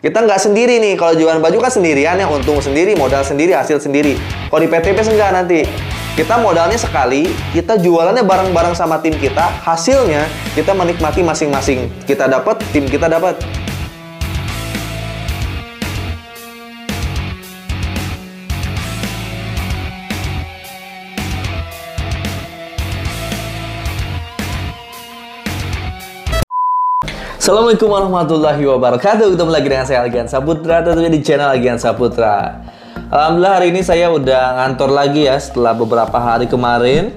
Kita nggak sendiri nih, kalau jualan baju kan sendirian ya, untung sendiri, modal sendiri, hasil sendiri. Kalau di PTBS enggak nanti. Kita modalnya sekali, kita jualannya bareng-bareng sama tim kita, hasilnya kita menikmati masing-masing. Kita dapat, tim kita dapat. Assalamualaikum warahmatullahi wabarakatuh. Ketemu lagi dengan saya Algian Saputra, tentunya di channel Algian Saputra. Alhamdulillah hari ini saya udah ngantor lagi ya setelah beberapa hari kemarin.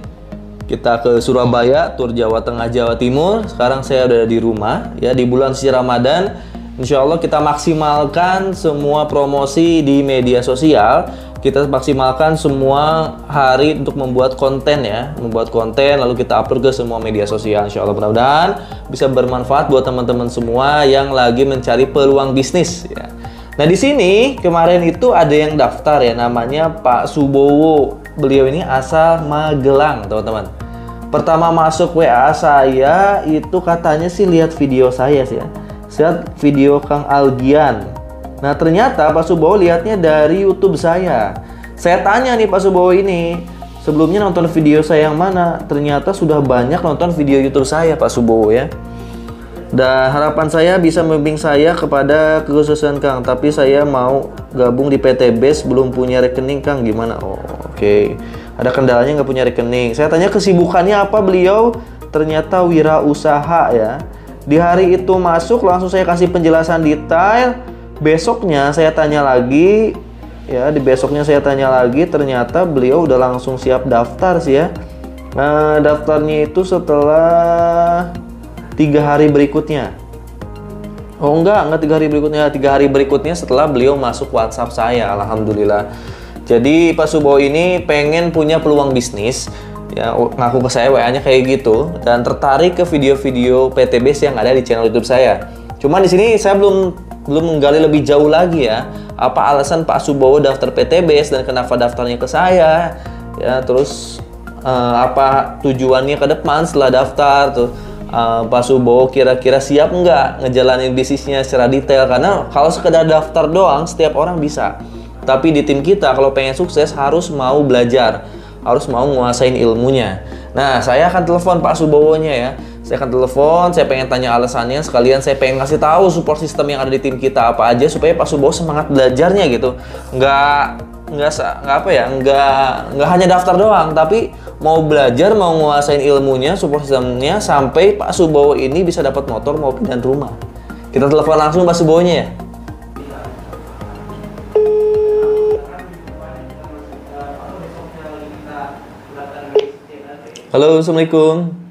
Kita ke Surabaya, tur Jawa Tengah, Jawa Timur. Sekarang saya udah di rumah ya di bulan suci Ramadan. Insya Allah kita maksimalkan semua promosi di media sosial. Kita maksimalkan semua hari untuk membuat konten ya, membuat konten lalu kita upload ke semua media sosial. Insya Allah mudah-mudahan bisa bermanfaat buat teman-teman semua yang lagi mencari peluang bisnis ya. Nah di sini kemarin itu ada yang daftar ya, namanya Pak Subowo. Beliau ini asal Magelang teman-teman. Pertama masuk WA saya itu katanya sih lihat video saya sih ya, lihat video Kang Algian. Nah ternyata Pak Subowo lihatnya dari YouTube saya. Saya tanya nih Pak Subowo ini, sebelumnya nonton video saya yang mana? Ternyata sudah banyak nonton video YouTube saya Pak Subowo ya. Dan harapan saya bisa membimbing saya kepada kekhususan Kang. Tapi saya mau gabung di PTBS, belum punya rekening Kang, gimana? Oh oke. Ada kendalanya nggak punya rekening. Saya tanya kesibukannya apa beliau, ternyata wirausaha ya. Di hari itu masuk langsung saya kasih penjelasan detail. Besoknya saya tanya lagi ya, di besoknya saya tanya lagi, ternyata beliau udah langsung siap daftar sih ya. Nah, daftarnya itu setelah 3 hari berikutnya. Oh enggak 3 hari berikutnya, 3 hari berikutnya setelah beliau masuk WhatsApp saya. Alhamdulillah. Jadi Pak Subowo ini pengen punya peluang bisnis ya, ngaku ke saya WA-nya kayak gitu, dan tertarik ke video-video PTBS yang ada di channel YouTube saya. Cuma di sini saya belum menggali lebih jauh lagi ya, apa alasan Pak Subowo daftar PTBS dan kenapa daftarnya ke saya ya, terus apa tujuannya ke depan setelah daftar tuh. Pak Subowo kira-kira siap nggak ngejalanin bisnisnya secara detail, karena kalau sekedar daftar doang setiap orang bisa, tapi di tim kita kalau pengen sukses harus mau belajar, harus mau nguasain ilmunya. Nah saya akan telepon Pak Subowo-nya ya. Saya akan telepon, saya pengen tanya alasannya, sekalian saya pengen ngasih tahu support system yang ada di tim kita apa aja supaya Pak Subowo semangat belajarnya gitu. Nggak hanya daftar doang, tapi mau belajar, mau nguasain ilmunya, support systemnya sampai Pak Subowo ini bisa dapat motor, mobil dan rumah. Kita telepon langsung Pak Subowo-nya ya. Halo, assalamualaikum.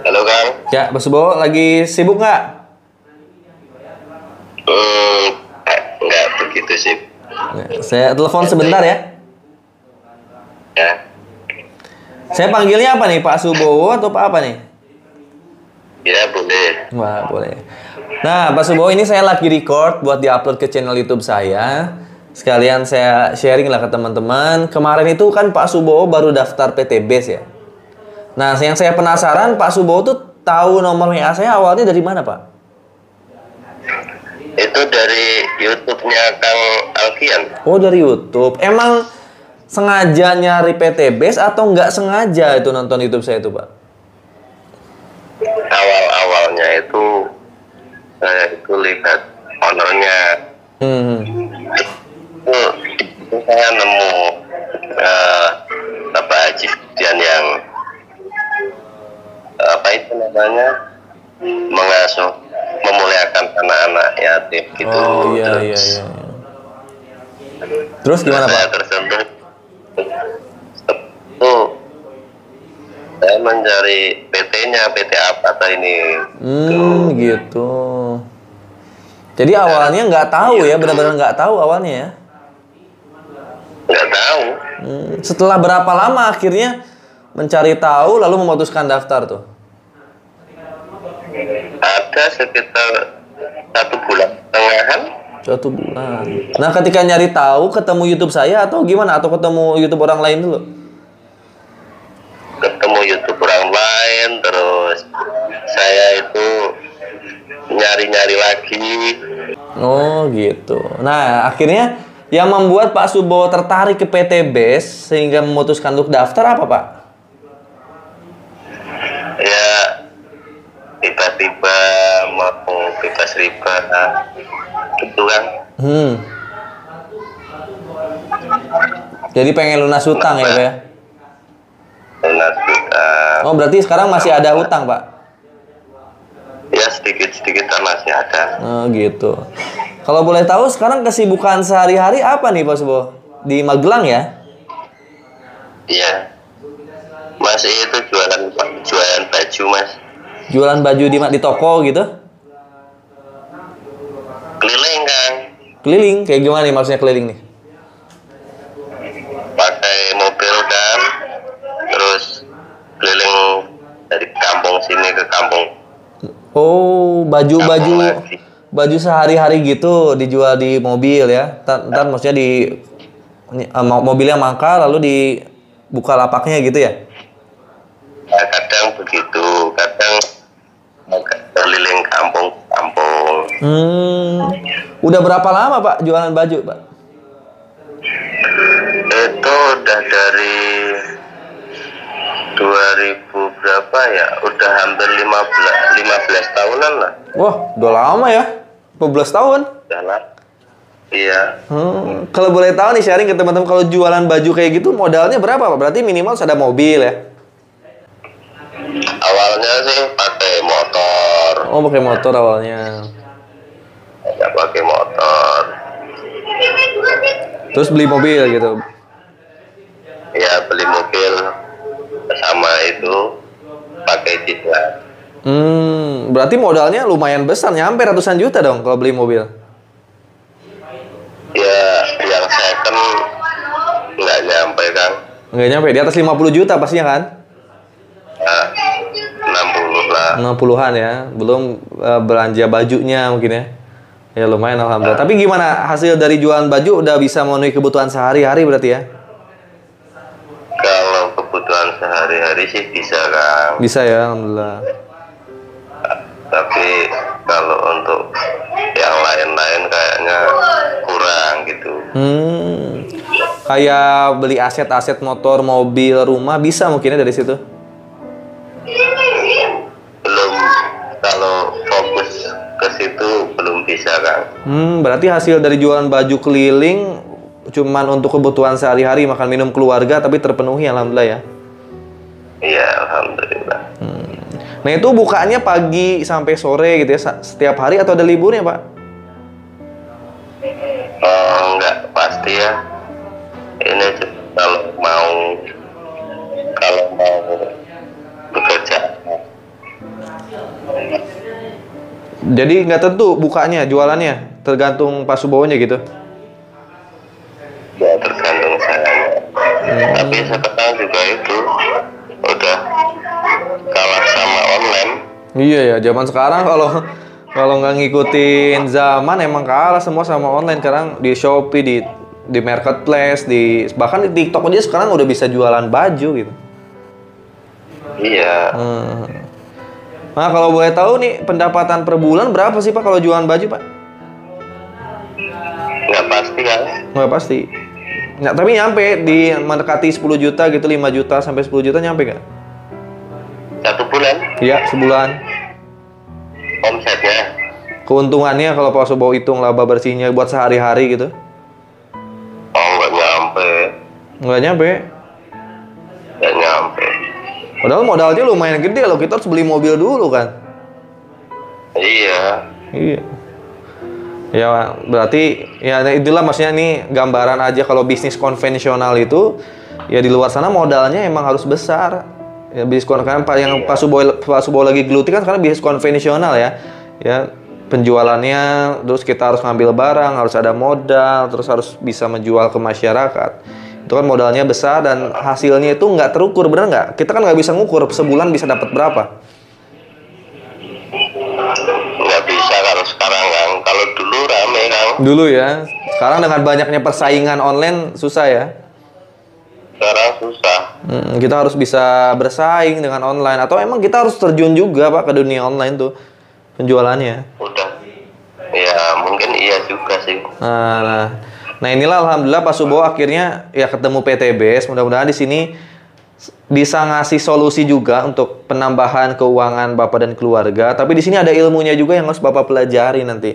Halo Kang. Ya, Pak Subowo lagi sibuk nggak? Nggak begitu sih. Saya telepon sebentar ya. Ya. Saya panggilnya apa nih, Pak Subowo atau Pak apa nih? Ya boleh. Wah, boleh. Nah, Pak Subowo ini saya lagi record buat diupload ke channel YouTube saya. Sekalian saya sharing lah ke teman-teman. Kemarin itu kan Pak Subowo baru daftar PTBS ya. Nah, yang saya penasaran, Pak Subowo tuh tahu nomor WA saya awalnya dari mana, Pak? Itu dari YouTube-nya Kang Algian. Oh, dari YouTube. Emang sengaja nyari PTBS atau nggak sengaja itu nonton YouTube saya itu, Pak? Awal-awalnya itu saya itu lihat ownernya. Itu saya nemu Bapak Haji Fidian yang apa itu namanya, mengasuh, memuliakan anak-anak yatim gitu. Oh iya. Terus gimana Pak? Saya tersentuh. Saya mencari PT-nya, PT apa ini. Gitu. Jadi awalnya nggak tahu ya, benar-benar nggak tahu awalnya ya? Nggak tahu. Setelah berapa lama akhirnya mencari tahu lalu memutuskan daftar tuh? Ada sekitar 1 bulan setengahan. 1 bulan. Nah ketika nyari tahu ketemu YouTube saya atau gimana? Atau ketemu YouTube orang lain dulu? Ketemu YouTube orang lain, terus saya itu nyari-nyari lagi. Oh gitu. Nah akhirnya yang membuat Pak Subowo tertarik ke PT BES sehingga memutuskan untuk daftar apa Pak? Ya tiba-tiba mau bebas riba gitu kan. Jadi pengen lunas utang ya Pak ya? Lunas utang. Oh berarti sekarang masih ada utang Pak? Ya sedikit-sedikit masih ada. Oh gitu. Kalau boleh tahu sekarang kesibukan sehari-hari apa nih Pak Subowo? Di Magelang ya? Iya. Masih itu jualan baju Mas. Jualan baju di toko gitu? Keliling Kang. Keliling? Kayak gimana nih maksudnya keliling nih? Pakai mobil kan. Terus keliling dari kampung sini ke kampung. Oh, baju sehari-hari gitu dijual di mobil ya? Ntar maksudnya di mobilnya mangkal lalu dibuka lapaknya gitu ya? Nah, kadang begitu, kadang keliling kampung-kampung. Udah berapa lama Pak jualan baju Pak? Itu udah dari 2000 berapa ya? Udah hampir 15 tahunan lah. Wah, udah lama ya? 15 tahun? Udah lah. Iya. Kalau boleh tahu nih sharing ke teman-teman, kalau jualan baju kayak gitu modalnya berapa Pak? Berarti minimal harus ada mobil ya? Awalnya sih pakai motor. Oh, pakai motor awalnya. Ya pakai motor. Terus beli mobil gitu. Ya beli mobil sama itu pakai cicilan. Berarti modalnya lumayan besar, nyampe ratusan juta dong kalau beli mobil. Ya yang second nggak nyampe Kang. Nggak nyampe, di atas 50 juta pastinya kan? Nah, 60 lah. 60-an ya, belum belanja bajunya mungkin ya. Ya lumayan alhamdulillah. Tapi gimana hasil dari jualan baju udah bisa memenuhi kebutuhan sehari-hari berarti ya? Kalau kebutuhan sehari-hari sih bisa Kang. Bisa ya, alhamdulillah. Tapi kalau untuk yang lain-lain kayaknya kurang gitu. Kayak beli aset-aset motor, mobil, rumah bisa mungkinnya dari situ? Belum, kalau fokus ke situ belum bisa Kang. Berarti hasil dari jualan baju keliling cuman untuk kebutuhan sehari-hari, makan minum keluarga tapi terpenuhi alhamdulillah ya. Iya, alhamdulillah. Nah itu bukaannya pagi sampai sore gitu ya, setiap hari atau ada liburnya Pak? Enggak pasti ya. Ini kalau mau bekerja. Jadi nggak tentu bukanya, jualannya, tergantung Pak Subowonya gitu? Ya tergantung saya. Tapi sekarang juga itu udah kalah sama online. Iya ya, zaman sekarang kalau nggak ngikutin zaman emang kalah semua sama online. Sekarang di Shopee, di Marketplace, bahkan di TikTok aja sekarang udah bisa jualan baju gitu. Iya. Nah kalau boleh tahu nih pendapatan per bulan berapa sih Pak kalau jualan baju Pak? Nggak pasti kan? Nggak pasti. Nggak, tapi nyampe di mendekati 10 juta gitu, 5 juta sampai 10 juta nyampe nggak? 1 bulan? Iya, sebulan. Omsetnya? Keuntungannya kalau Pak Subowo hitung laba bersihnya buat sehari-hari gitu? Oh, nggak nyampe. Nggak nyampe. Nggak nyampe. Padahal modalnya lumayan gede loh, kita harus beli mobil dulu kan? Iya. Iya. Ya berarti ya itulah maksudnya nih gambaran aja kalau bisnis konvensional itu ya di luar sana modalnya emang harus besar. Ya bisnis konvensional yang Pak Subowo lagi geluti kan sekarang bisnis konvensional ya. Ya penjualannya terus kita harus ngambil barang, harus ada modal, terus harus bisa menjual ke masyarakat. Itu kan modalnya besar dan hasilnya itu nggak terukur, bener nggak? Kita kan nggak bisa ngukur sebulan bisa dapat berapa. Nggak bisa kalau sekarang Kang. Kalau dulu rame Kang. Dulu ya. Sekarang dengan banyaknya persaingan online susah ya. Sekarang susah. Kita harus bisa bersaing dengan online atau emang kita harus terjun juga Pak ke dunia online tuh penjualannya. Udah juga sih. Nah inilah alhamdulillah Pak Subowo akhirnya ya ketemu PTBS. Mudah-mudahan di sini bisa ngasih solusi juga untuk penambahan keuangan Bapak dan keluarga. Tapi di sini ada ilmunya juga yang harus Bapak pelajari nanti.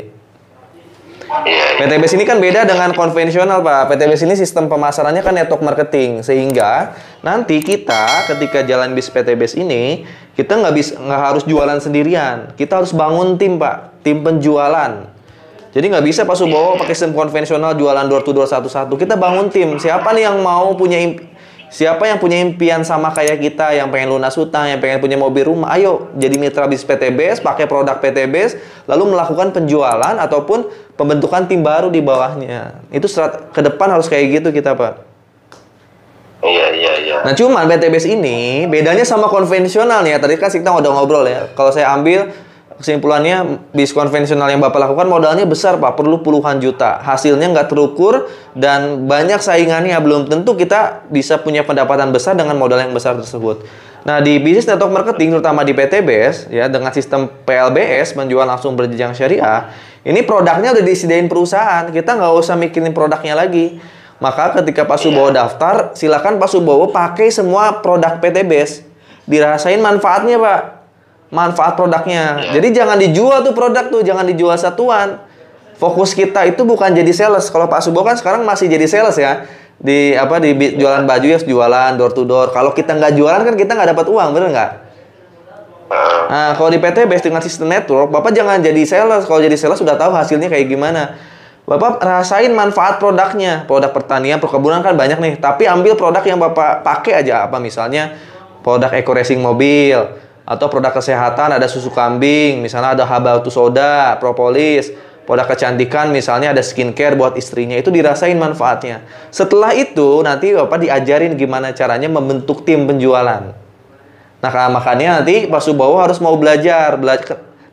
Iya. PTBS ini kan beda dengan konvensional, Pak. PTBS ini sistem pemasarannya kan network marketing, sehingga nanti kita ketika jalan bis PTBS ini kita nggak harus jualan sendirian. Kita harus bangun tim, Pak, tim penjualan. Jadi nggak bisa Pak Subowo pakai sistem konvensional jualan door to door satu-satu. Kita bangun tim. Siapa nih yang mau siapa yang punya impian sama kayak kita, yang pengen lunas hutang, yang pengen punya mobil rumah, ayo jadi mitra bis PTBS, pakai produk PTBS, lalu melakukan penjualan ataupun pembentukan tim baru di bawahnya. Itu ke depan harus kayak gitu kita, Pak. Iya. Nah, cuman PTBS ini bedanya sama konvensional nih ya. Tadi kan kita udah ngobrol ya. Kalau saya ambil kesimpulannya, bis konvensional yang Bapak lakukan modalnya besar, Pak. Perlu puluhan juta. Hasilnya nggak terukur dan banyak saingannya. Belum tentu kita bisa punya pendapatan besar dengan modal yang besar tersebut. Nah, di bisnis network marketing, terutama di PTBS, ya, dengan sistem PLBS, penjual langsung berjenjang syariah, ini produknya udah disediain perusahaan. Kita nggak usah mikirin produknya lagi. Maka ketika Pak Subowo daftar, silakan Pak Subowo pakai semua produk PTBS. Dirasain manfaatnya, Pak. Manfaat produknya. Jadi jangan dijual tuh produk tuh, jangan dijual satuan. Fokus kita itu bukan jadi sales. Kalau Pak Subowo kan sekarang masih jadi sales ya. Di jualan baju ya, jualan door to door. Kalau kita nggak jualan kan kita nggak dapat uang, bener nggak? Nah, kalau di PTBS dengan sistem network, Bapak jangan jadi sales. Kalau jadi sales sudah tahu hasilnya kayak gimana. Bapak rasain manfaat produknya. Produk pertanian, perkebunan kan banyak nih. Tapi ambil produk yang Bapak pakai aja. Apa misalnya produk eco racing mobil. Atau produk kesehatan, ada susu kambing, misalnya ada habatus soda, propolis. Produk kecantikan, misalnya ada skincare buat istrinya. Itu dirasain manfaatnya. Setelah itu, nanti Bapak diajarin gimana caranya membentuk tim penjualan. Nah, makanya nanti Pak Subowo harus mau belajar.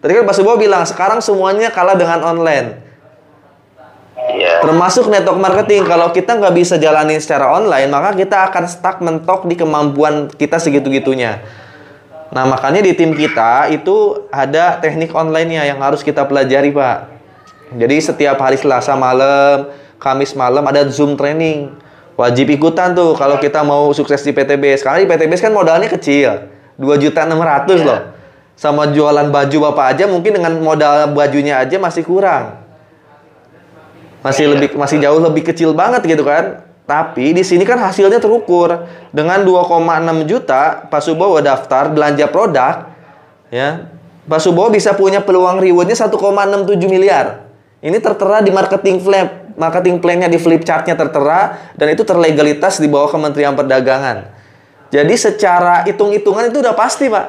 Tadi kan Pak Subowo bilang, sekarang semuanya kalah dengan online. Termasuk network marketing. Kalau kita nggak bisa jalanin secara online, maka kita akan stuck mentok di kemampuan kita segitu-gitunya. Nah, makanya di tim kita itu ada teknik online-nya yang harus kita pelajari, Pak. Jadi setiap hari Selasa malam, Kamis malam ada Zoom training. Wajib ikutan tuh kalau kita mau sukses di PTBS. Karena di PTBS kan modalnya kecil. 2.600.000 loh. Sama jualan baju Bapak aja mungkin dengan modal bajunya aja masih kurang. Masih jauh lebih kecil banget gitu kan. Tapi di sini kan hasilnya terukur. Dengan 2,6 juta Pak Subowo daftar belanja produk, ya. Pak Subowo bisa punya peluang rewardnya 1,67 miliar. Ini tertera di marketing plan-nya di flip chart-nya tertera, dan itu terlegalitas di bawah Kementerian Perdagangan. Jadi secara hitung-hitungan itu udah pasti, Pak.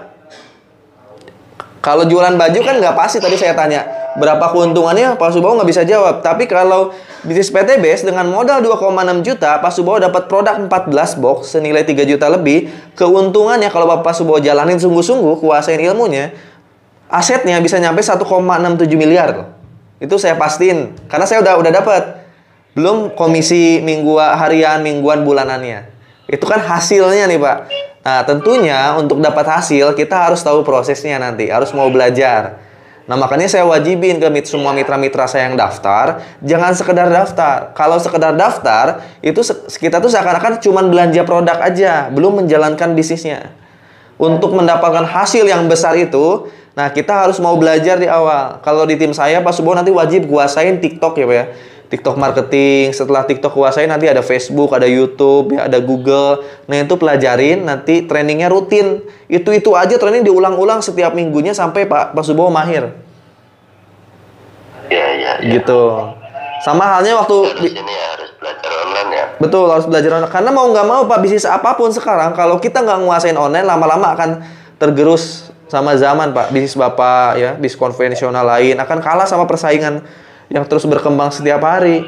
Kalau jualan baju kan nggak pasti, tadi saya tanya berapa keuntungannya, Pak Subowo nggak bisa jawab. Tapi kalau bisnis PTBS dengan modal 2,6 juta, Pak Subowo dapat produk 14 box senilai 3 juta lebih. Keuntungannya kalau Pak Subowo jalanin sungguh-sungguh, kuasain ilmunya, asetnya bisa nyampe 1,67 miliar. Itu saya pastiin, karena saya udah dapat. Belum komisi harian, mingguan, bulanannya. Itu kan hasilnya nih, Pak. Nah, tentunya untuk dapat hasil kita harus tahu prosesnya nanti, harus mau belajar. Nah, makanya saya wajibin ke semua mitra-mitra saya yang daftar, jangan sekedar daftar. Kalau sekedar daftar, itu kita tuh seakan-akan cuma belanja produk aja, belum menjalankan bisnisnya. Untuk mendapatkan hasil yang besar itu, nah kita harus mau belajar di awal. Kalau di tim saya, Pak Subowo nanti wajib kuasain TikTok ya, Pak ya. TikTok marketing, setelah TikTok kuasain nanti ada Facebook, ada YouTube, ya, ada Google. Nah, itu pelajarin, nanti trainingnya rutin. Itu aja training diulang-ulang setiap minggunya sampai Pak Subowo mahir. Iya. Gitu. Sama halnya waktu ini harus belajar online ya. Betul, harus belajar online. Karena mau nggak mau Pak, bisnis apapun sekarang kalau kita nggak nguasain online, lama-lama akan tergerus sama zaman, Pak. Bisnis Bapak ya, bisnis konvensional lain akan kalah sama persaingan yang terus berkembang setiap hari.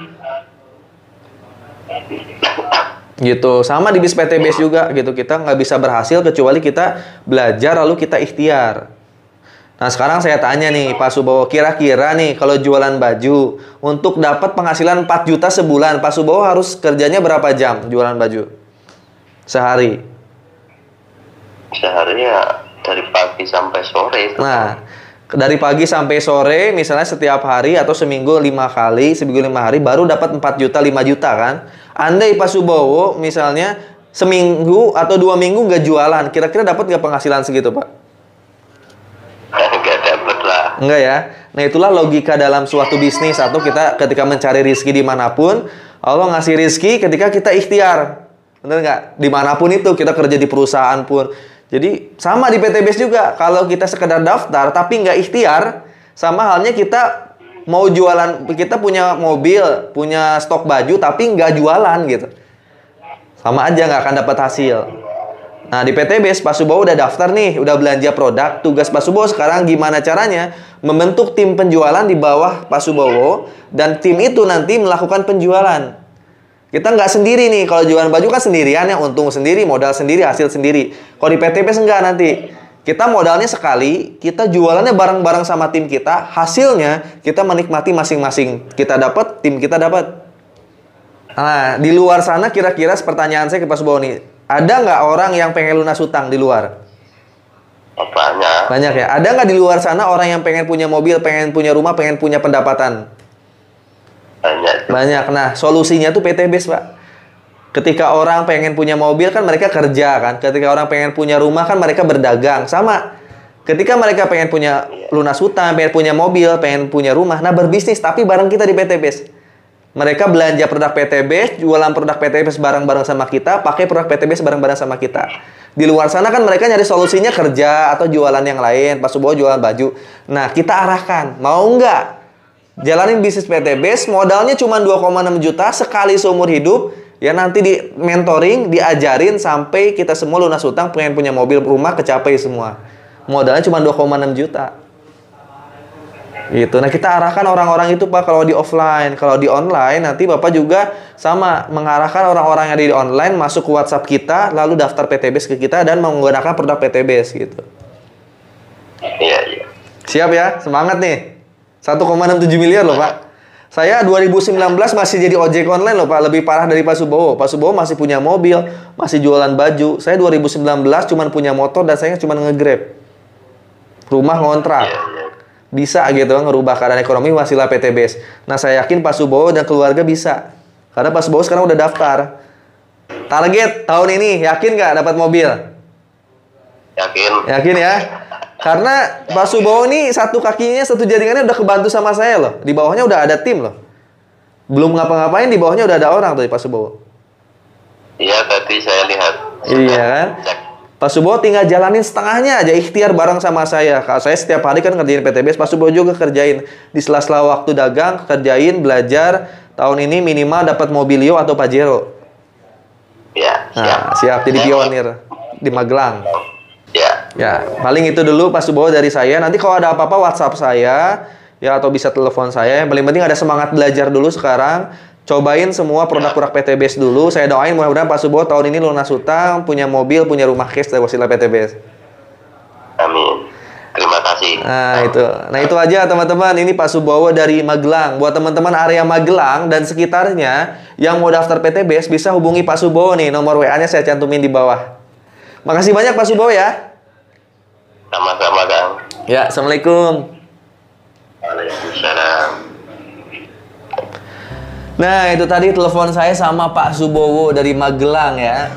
Gitu. Sama di bis PTBS juga gitu. Kita nggak bisa berhasil kecuali kita belajar lalu kita ikhtiar. Nah, sekarang saya tanya nih Pak Subowo, kira-kira nih kalau jualan baju untuk dapat penghasilan 4 juta sebulan, Pak Subowo harus kerjanya berapa jam jualan baju sehari? Sehari ya dari pagi sampai sore. Nah, Dari pagi sampai sore, misalnya setiap hari atau seminggu 5 kali, seminggu 5 hari, baru dapat 4 juta, 5 juta kan. Andai Pak Subowo misalnya seminggu atau 2 minggu nggak jualan, kira-kira dapat nggak penghasilan segitu, Pak? Nggak dapat lah. Enggak ya. Nah, itulah logika dalam suatu bisnis atau kita ketika mencari rizki dimanapun. Allah ngasih rizki ketika kita ikhtiar. Bener nggak? Dimanapun itu, kita kerja di perusahaan pun. Jadi, sama di PTBS juga. Kalau kita sekedar daftar, tapi nggak ikhtiar, sama halnya kita mau jualan, kita punya mobil, punya stok baju, tapi nggak jualan gitu. Sama aja nggak akan dapat hasil. Nah, di PTBS, Pak Subowo udah daftar nih, udah belanja produk. Tugas Pak Subowo sekarang gimana caranya? Membentuk tim penjualan di bawah Pak Subowo. Dan tim itu nanti melakukan penjualan. Kita nggak sendiri nih. Kalau jualan baju kan sendirian ya. Untung sendiri, modal sendiri, hasil sendiri. Kalau di PTBS enggak nanti. Kita modalnya sekali, kita jualannya bareng-bareng sama tim kita. Hasilnya kita menikmati masing-masing. Kita dapat, tim kita dapat. Nah, di luar sana kira-kira pertanyaan saya ke Pak Subowo nih. Ada nggak orang yang pengen lunas hutang di luar? Banyak. Banyak ya. Ada nggak di luar sana orang yang pengen punya mobil, pengen punya rumah, pengen punya pendapatan? Banyak. Banyak. Nah, solusinya tuh PTBS, Pak. Ketika orang pengen punya mobil kan mereka kerja kan. Ketika orang pengen punya rumah kan mereka berdagang. Sama. Ketika mereka pengen punya lunas hutang, pengen punya mobil, pengen punya rumah, nah berbisnis tapi bareng kita di PTBS. Mereka belanja produk PTBS, jualan produk PTBS bareng-bareng sama kita, pakai produk PTBS bareng-bareng sama kita. Di luar sana kan mereka nyari solusinya kerja atau jualan yang lain, Pak Subowo jualan baju. Nah, kita arahkan, mau nggak jalanin bisnis PTBS, modalnya cuma 2,6 juta sekali seumur hidup, ya nanti di mentoring, diajarin sampai kita semua lunas hutang, pengen punya mobil, rumah, kecapai semua. Modalnya cuma 2,6 juta. Gitu. Nah, kita arahkan orang-orang itu, Pak, kalau di offline. Kalau di online, nanti Bapak juga sama mengarahkan orang-orang yang ada di online masuk ke WhatsApp kita, lalu daftar PTBS ke kita dan menggunakan produk PTBS gitu. Iya, iya. Siap ya? Semangat nih. 1,67 miliar loh, Pak. Saya 2019 masih jadi ojek online loh, Pak. Lebih parah dari Pak Subowo. Pak Subowo masih punya mobil, masih jualan baju. Saya 2019 cuma punya motor dan saya cuma nge-Grab. Rumah ngontrak. Iya, iya. Bisa gitu ngerubah keadaan ekonomi wasilah PTBS. Nah, saya yakin Pak Subowo dan keluarga bisa. Karena Pak Subowo sekarang udah daftar. Target tahun ini, yakin nggak dapat mobil? Yakin. Yakin ya? Karena Pak Subowo ini satu kakinya, satu jaringannya udah kebantu sama saya loh. Di bawahnya udah ada tim loh. Belum ngapa-ngapain, di bawahnya udah ada orang tuh Pak Subowo. Iya, tadi saya lihat. Iya kan? Cek. Pak Subowo tinggal jalanin setengahnya aja, ikhtiar bareng sama saya. Kalau saya setiap hari kan ngerjain PTBS, Pak Subowo juga kerjain. Di sela-sela waktu dagang, kerjain, belajar. Tahun ini minimal dapat Mobilio atau Pajero. Ya, siap. Nah, siap jadi pionir di Magelang. Ya. Ya, paling itu dulu Pak Subowo dari saya. Nanti kalau ada apa-apa WhatsApp saya, ya atau bisa telepon saya. Yang paling penting ada semangat belajar dulu sekarang. Cobain semua produk-produk PTBS dulu. Saya doain mudah-mudahan Pak Subowo tahun ini lunas hutang, punya mobil, punya rumah cash dari wasilah PTBS. Amin. Terima kasih. Nah itu aja teman-teman. Ini Pak Subowo dari Magelang. Buat teman-teman area Magelang dan sekitarnya yang mau daftar PTBS bisa hubungi Pak Subowo nih. Nomor WA-nya saya cantumin di bawah. Makasih banyak Pak Subowo ya. Sama-sama, Kang. Ya, Assalamualaikum. Waalaikumsalam. Nah, itu tadi telepon saya sama Pak Subowo dari Magelang ya.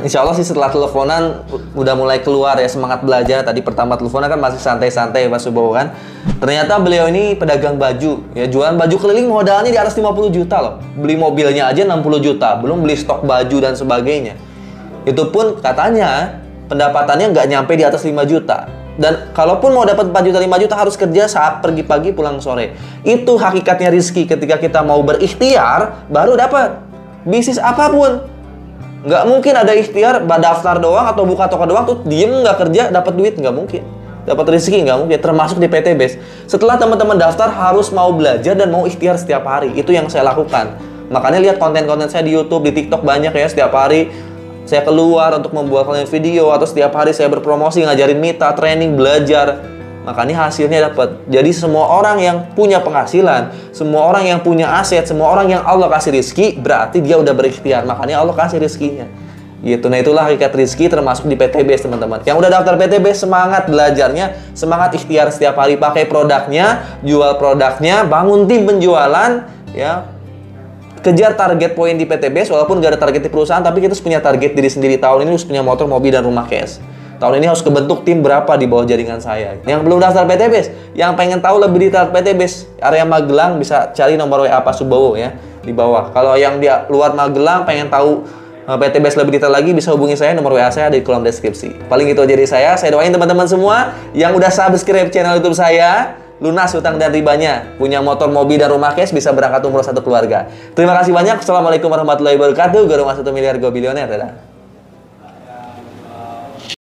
Insya Allah sih setelah teleponan udah mulai keluar ya semangat belajar. Tadi pertama teleponan kan masih santai-santai Pak Subowo kan. Ternyata beliau ini pedagang baju. Ya, jualan baju keliling modalnya di atas 50 juta loh. Beli mobilnya aja 60 juta. Belum beli stok baju dan sebagainya. Itu pun katanya pendapatannya nggak nyampe di atas 5 juta. Dan kalaupun mau dapat 4 juta, 5 juta harus kerja saat pergi pagi pulang sore. Itu hakikatnya rizki. Ketika kita mau berikhtiar, baru dapat. Bisnis apapun. Nggak mungkin ada ikhtiar, daftar doang atau buka toko doang, tuh diem nggak kerja, dapat duit. Nggak mungkin. Dapat rezeki nggak mungkin. Termasuk di PTBS. Setelah teman-teman daftar, harus mau belajar dan mau ikhtiar setiap hari. Itu yang saya lakukan. Makanya lihat konten-konten saya di YouTube, di TikTok banyak ya. Setiap hari saya keluar untuk membuat kalian video, atau setiap hari saya berpromosi, ngajarin mita, training, belajar. Makanya hasilnya dapat. Jadi semua orang yang punya penghasilan, semua orang yang punya aset, semua orang yang Allah kasih rezeki, berarti dia udah berikhtiar. Makanya Allah kasih rezekinya. Gitu. Nah, itulah hakikat rezeki termasuk di PTBS, teman-teman. Yang udah daftar PTBS, semangat belajarnya, semangat ikhtiar setiap hari, pakai produknya, jual produknya, bangun tim penjualan, ya. Kejar target poin di PTBS, walaupun gak ada target di perusahaan, tapi kita harus punya target diri sendiri. Tahun ini harus punya motor, mobil, dan rumah cash. Tahun ini harus kebentuk tim berapa di bawah jaringan saya. Yang belum daftar PTBS, yang pengen tahu lebih detail PTBS, area Magelang, bisa cari nomor WA Pak Subowo ya, di bawah. Kalau yang di luar Magelang pengen tahu PTBS lebih detail lagi, bisa hubungi saya, nomor WA saya ada di kolom deskripsi. Paling itu aja dari saya. Saya doain teman-teman semua yang udah subscribe channel YouTube saya, lunas hutang dan ribanya, punya motor, mobil, dan rumah cash, bisa berangkat umroh satu keluarga. Terima kasih banyak. Assalamualaikum warahmatullahi wabarakatuh. Gue Rumah 1 Miliar, gue bilioner. Dadah.